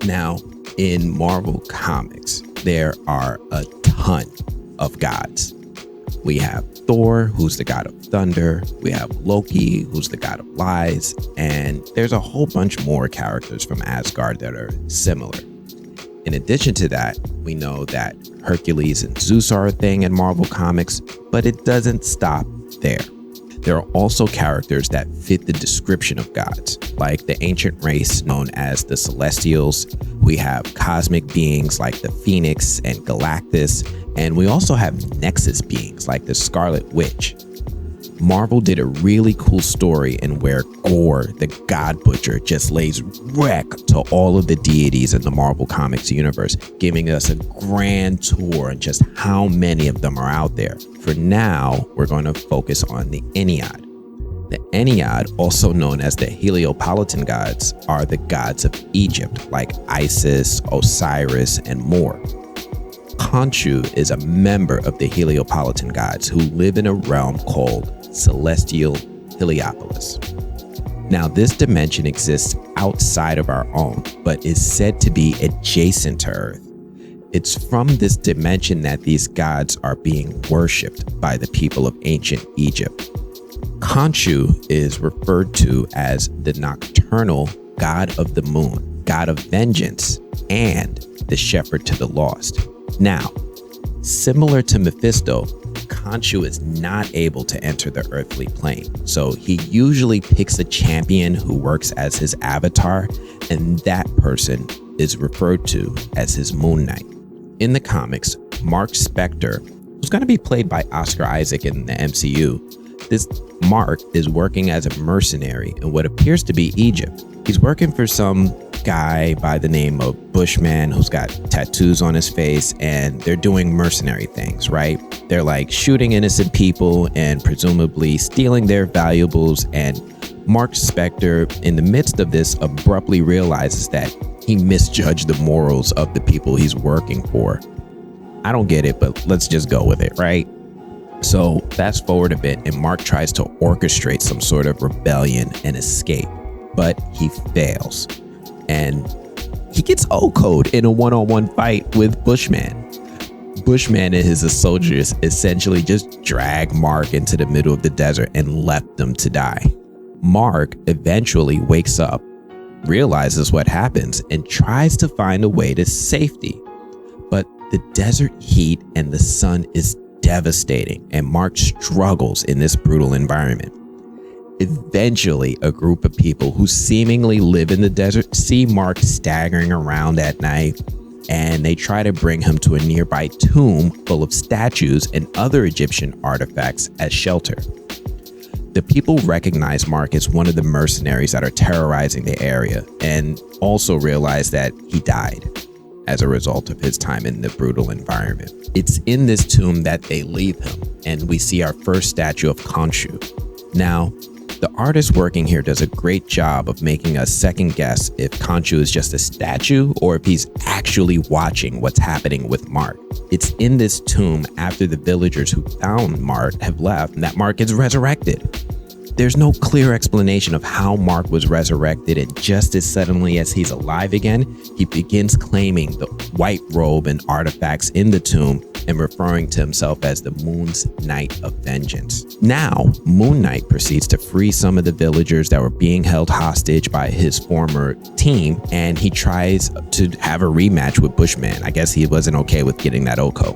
Now, in Marvel Comics, there are a ton of gods. We have Thor, who's the god of thunder. We have Loki, who's the god of lies. And there's a whole bunch more characters from Asgard that are similar. In addition to that, we know that Hercules and Zeus are a thing in Marvel Comics, but it doesn't stop there. There are also characters that fit the description of gods, like the ancient race known as the Celestials. We have cosmic beings like the Phoenix and Galactus, and we also have Nexus beings like the Scarlet Witch. Marvel did a really cool story in where Gore, the God Butcher, just lays wreck to all of the deities in the Marvel Comics universe, giving us a grand tour on just how many of them are out there. For now, we're going to focus on the Ennead. The Ennead, also known as the Heliopolitan gods, are the gods of Egypt, like Isis, Osiris, and more. Khonshu is a member of the Heliopolitan gods who live in a realm called Celestial Heliopolis. Now, this dimension exists outside of our own, but is said to be adjacent to Earth. It's from this dimension that these gods are being worshipped by the people of ancient Egypt. Khonshu is referred to as the nocturnal god of the moon, god of vengeance, and the shepherd to the lost. Now, similar to Mephisto, Khonshu is not able to enter the earthly plane, so he usually picks a champion who works as his avatar, and that person is referred to as his Moon Knight. In the comics, Marc Spector, who's going to be played by Oscar Isaac in the MCU, this Marc is working as a mercenary in what appears to be Egypt. He's working for some guy by the name of Bushman who's got tattoos on his face, and they're doing mercenary things, right? They're like shooting innocent people and presumably stealing their valuables, and Marc Spector, in the midst of this, abruptly realizes that he misjudged the morals of the people he's working for. I don't get it, but let's just go with it, right? So fast forward a bit, and Marc tries to orchestrate some sort of rebellion and escape, but he fails. And he gets O-code in a one-on-one fight with Bushman. Bushman and his soldiers essentially just drag Marc into the middle of the desert and left them to die. Marc eventually wakes up, realizes what happens, and tries to find a way to safety. But the desert heat and the sun is devastating, and Marc struggles in this brutal environment. Eventually, a group of people who seemingly live in the desert see Marc staggering around at night, and they try to bring him to a nearby tomb full of statues and other Egyptian artifacts as shelter. The people recognize Marc as one of the mercenaries that are terrorizing the area, and also realize that he died as a result of his time in the brutal environment. It's in this tomb that they leave him, and we see our first statue of Khonshu. Now, the artist working here does a great job of making us second guess if Khonshu is just a statue or if he's actually watching what's happening with Marc. It's in this tomb, after the villagers who found Marc have left, that Marc is resurrected. There's no clear explanation of how Marc was resurrected, and just as suddenly as he's alive again, he begins claiming the white robe and artifacts in the tomb and referring to himself as the Moon's Knight of Vengeance. Now, Moon Knight proceeds to free some of the villagers that were being held hostage by his former team, and he tries to have a rematch with Bushman. I guess he wasn't okay with getting that Oko.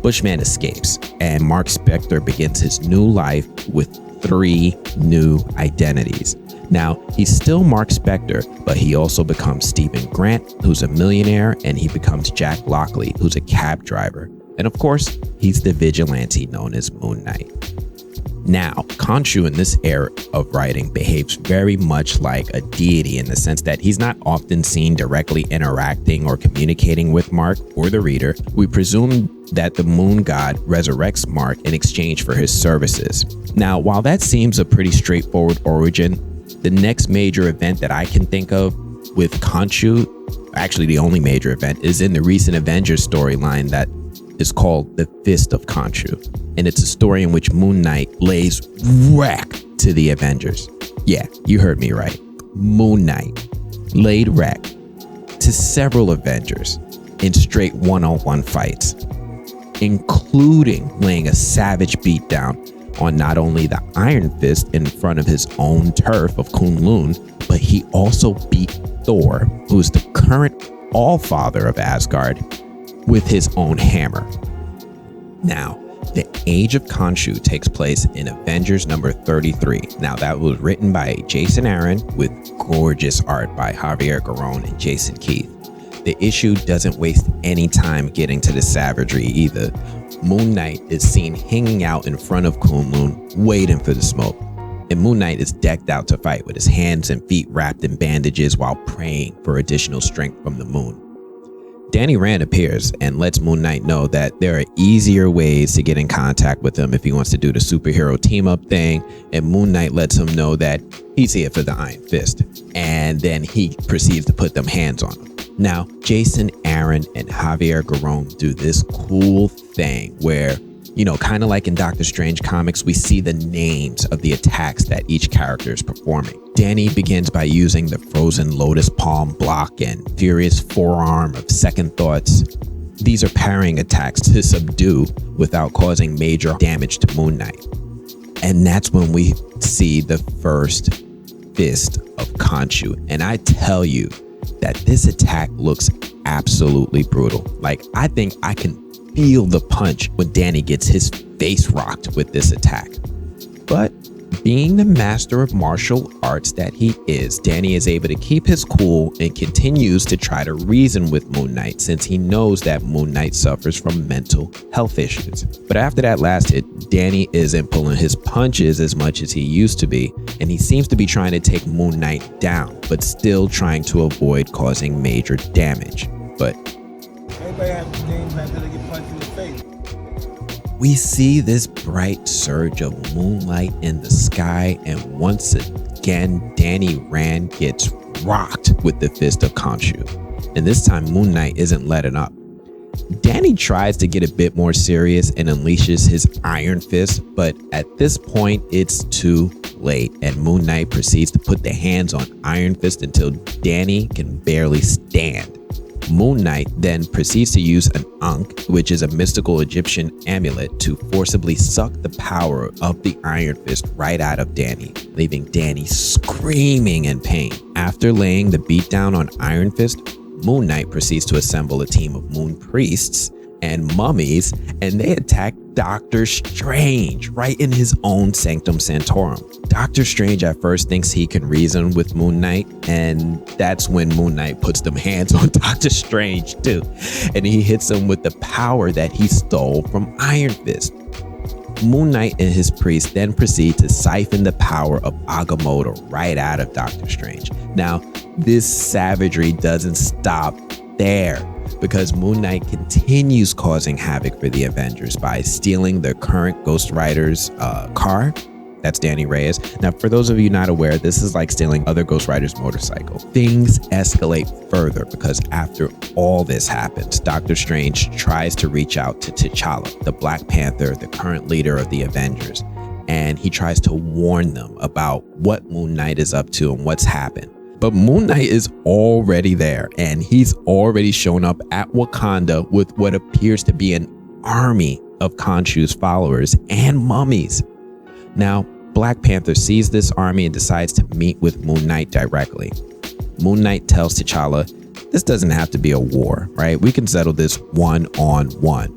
Bushman escapes, and Marc Spector begins his new life with 3 new identities. Now, he's still Marc Spector, but he also becomes Stephen Grant, who's a millionaire, and he becomes Jack Lockley, who's a cab driver. And of course, he's the vigilante known as Moon Knight. Now, Khonshu in this era of writing behaves very much like a deity in the sense that he's not often seen directly interacting or communicating with Marc or the reader. We presume that the moon god resurrects Marc in exchange for his services. Now, while that seems a pretty straightforward origin, the next major event that I can think of with Khonshu, actually the only major event, is in the recent Avengers storyline that is called The Fist of Khonshu. And it's a story in which Moon Knight lays wreck to the Avengers. Yeah, you heard me right. Moon Knight laid wreck to to several Avengers in straight one-on-one fights, including laying a savage beatdown on not only the Iron Fist in front of his own turf of Kunlun, but he also beat Thor, who's the current All-Father of Asgard, with his own hammer. Now, the Age of Khonshu takes place in Avengers number 33. Now, that was written by Jason Aaron with gorgeous art by Javier Garrón and Jason Keith. The issue doesn't waste any time getting to the savagery either. Moon Knight is seen hanging out in front of Kunlun, waiting for the smoke. And Moon Knight is decked out to fight with his hands and feet wrapped in bandages while praying for additional strength from the moon. Danny Rand appears and lets Moon Knight know that there are easier ways to get in contact with him if he wants to do the superhero team-up thing, and Moon Knight lets him know that he's here for the Iron Fist, and then he proceeds to put them hands on him. Now, Jason Aaron and Javier Garrón do this cool thing where, you know, kind of like in Doctor Strange comics, we see the names of the attacks that each character is performing. Danny begins by using the Frozen Lotus Palm block and Furious Forearm of Second Thoughts. These are parrying attacks to subdue without causing major damage to Moon Knight. And that's when we see the first fist of Khonshu. And I tell you that this attack looks absolutely brutal. Like, I think I can feel the punch when Danny gets his face rocked with this attack. But being the master of martial arts that he is, Danny is able to keep his cool and continues to try to reason with Moon Knight since he knows that Moon Knight suffers from mental health issues. But after that last hit, Danny isn't pulling his punches as much as he used to be, and he seems to be trying to take Moon Knight down, but still trying to avoid causing major damage. But everybody has to game plan until they get punched in the face. We see this bright surge of moonlight in the sky, and once again, Danny Rand gets rocked with the fist of Khonshu. And this time, Moon Knight isn't letting up. Danny tries to get a bit more serious and unleashes his Iron Fist, but at this point, it's too late, and Moon Knight proceeds to put the hands on Iron Fist until Danny can barely stand. Moon Knight then proceeds to use an Ankh, which is a mystical Egyptian amulet, to forcibly suck the power of the Iron Fist right out of Danny, leaving Danny screaming in pain. After laying the beatdown on Iron Fist, Moon Knight proceeds to assemble a team of moon priests and mummies, and they attack Doctor Strange right in his own Sanctum Sanctorum. Doctor Strange at first thinks he can reason with Moon Knight, and that's when Moon Knight puts them hands on Doctor Strange too, and he hits him with the power that he stole from Iron Fist. Moon Knight and his priest then proceed to siphon the power of Agamotto right out of Doctor Strange. Now, this savagery doesn't stop there, because Moon Knight continues causing havoc for the Avengers by stealing the current Ghost Rider's car. That's Danny Reyes. Now, for those of you not aware, this is like stealing other Ghost Rider's motorcycle. Things escalate further because after all this happens, Doctor Strange tries to reach out to T'Challa, the Black Panther, the current leader of the Avengers, and he tries to warn them about what Moon Knight is up to and what's happened. But Moon Knight is already there, and he's already shown up at Wakanda with what appears to be an army of Khonshu's followers and mummies. Now, Black Panther sees this army and decides to meet with Moon Knight directly. Moon Knight tells T'Challa, this doesn't have to be a war, right? We can settle this one-on-one.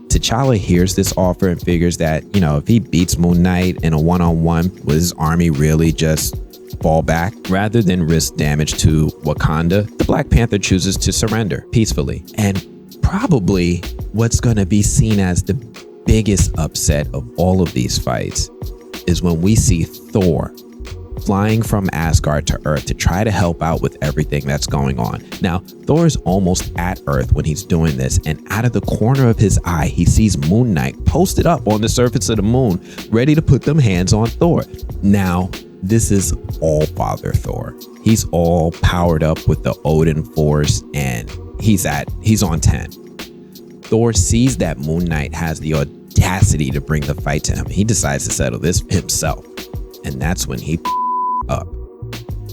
T'Challa hears this offer and figures that, you know, if he beats Moon Knight in a one-on-one, will his army really just fall back? Rather than risk damage to Wakanda, the Black Panther chooses to surrender peacefully. And probably what's going to be seen as the biggest upset of all of these fights is when we see Thor flying from Asgard to Earth to try to help out with everything that's going on. Now, Thor is almost at Earth when he's doing this, and out of the corner of his eye, he sees Moon Knight posted up on the surface of the moon, ready to put them hands on Thor. Now, this is all Father Thor. He's all powered up with the Odin Force, and he's on 10. Thor sees that Moon Knight has the audacity to bring the fight to him. He decides to settle this himself, and that's when he up.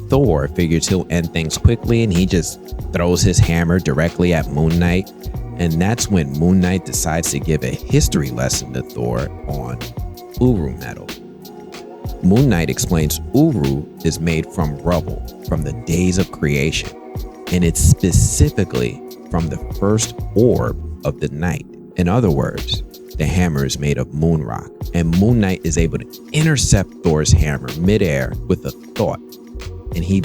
Thor figures he'll end things quickly, and he just throws his hammer directly at Moon Knight. And that's when Moon Knight decides to give a history lesson to Thor on Uru metal. Moon Knight explains Uru is made from rubble from the days of creation, and it's specifically from the first orb of the night. In other words, the hammer is made of moon rock, and Moon Knight is able to intercept Thor's hammer midair with a thought, and he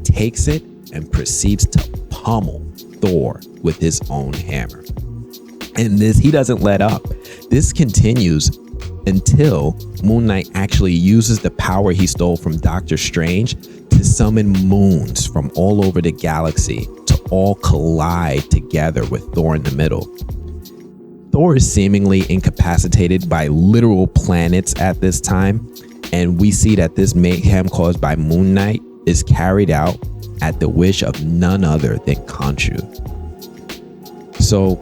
takes it and proceeds to pummel Thor with his own hammer. And he doesn't let up. This continues until Moon Knight actually uses the power he stole from Doctor Strange to summon moons from all over the galaxy to all collide together with Thor in the middle. Thor is seemingly incapacitated by literal planets at this time, and we see that this mayhem caused by Moon Knight is carried out at the wish of none other than Khonshu. So,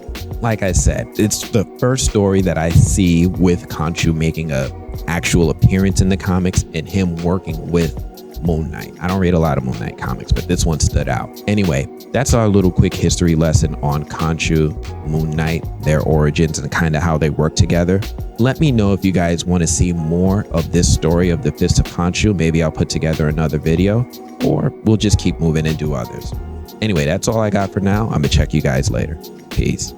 like I said, it's the first story that I see with Khonshu making a actual appearance in the comics and him working with Moon Knight. I don't read a lot of Moon Knight comics, but this one stood out. Anyway, that's our little quick history lesson on Khonshu, Moon Knight, their origins, and kind of how they work together. Let me know if you guys want to see more of this story of the Fist of Khonshu. Maybe I'll put together another video, or we'll just keep moving and do others. Anyway, that's all I got for now. I'm gonna check you guys later. Peace.